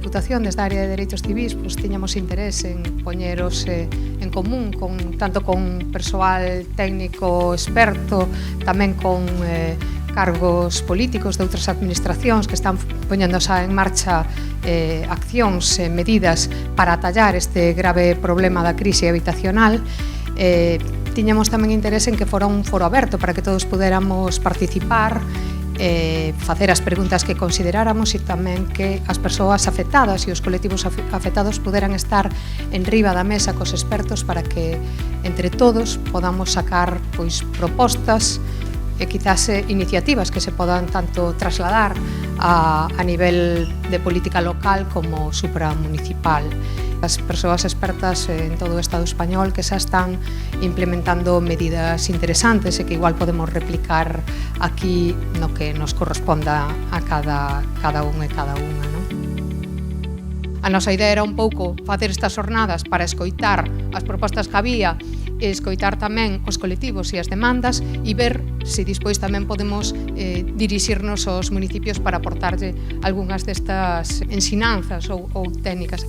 Deputación, desde a área de Dereitos Civís, pues, tiñamos interés en poñeros en común, tanto con persoal técnico experto, tamén con cargos políticos de outras administracións que están poñendo en marcha accións e medidas para atallar este grave problema da crise habitacional. Tiñamos tamén interés en que fora un foro aberto para que todos puderamos participar, facer as preguntas que consideráramos e tamén que as persoas afectadas e os colectivos afectados puderan estar en riba da mesa cos expertos para que entre todos podamos sacar propostas e quizás iniciativas que se podan tanto trasladar a nivel de política local como supramunicipal. As persoas expertas en todo o Estado español que xa están implementando medidas interesantes e que igual podemos replicar aquí no que nos corresponda a cada un e cada unha, non? A nosa idea era un pouco facer estas jornadas para escoitar as propostas que había e escoitar tamén os colectivos e as demandas e ver se despois tamén podemos dirixirnos aos municipios para aportarlle algunhas destas ensinanzas ou técnicas.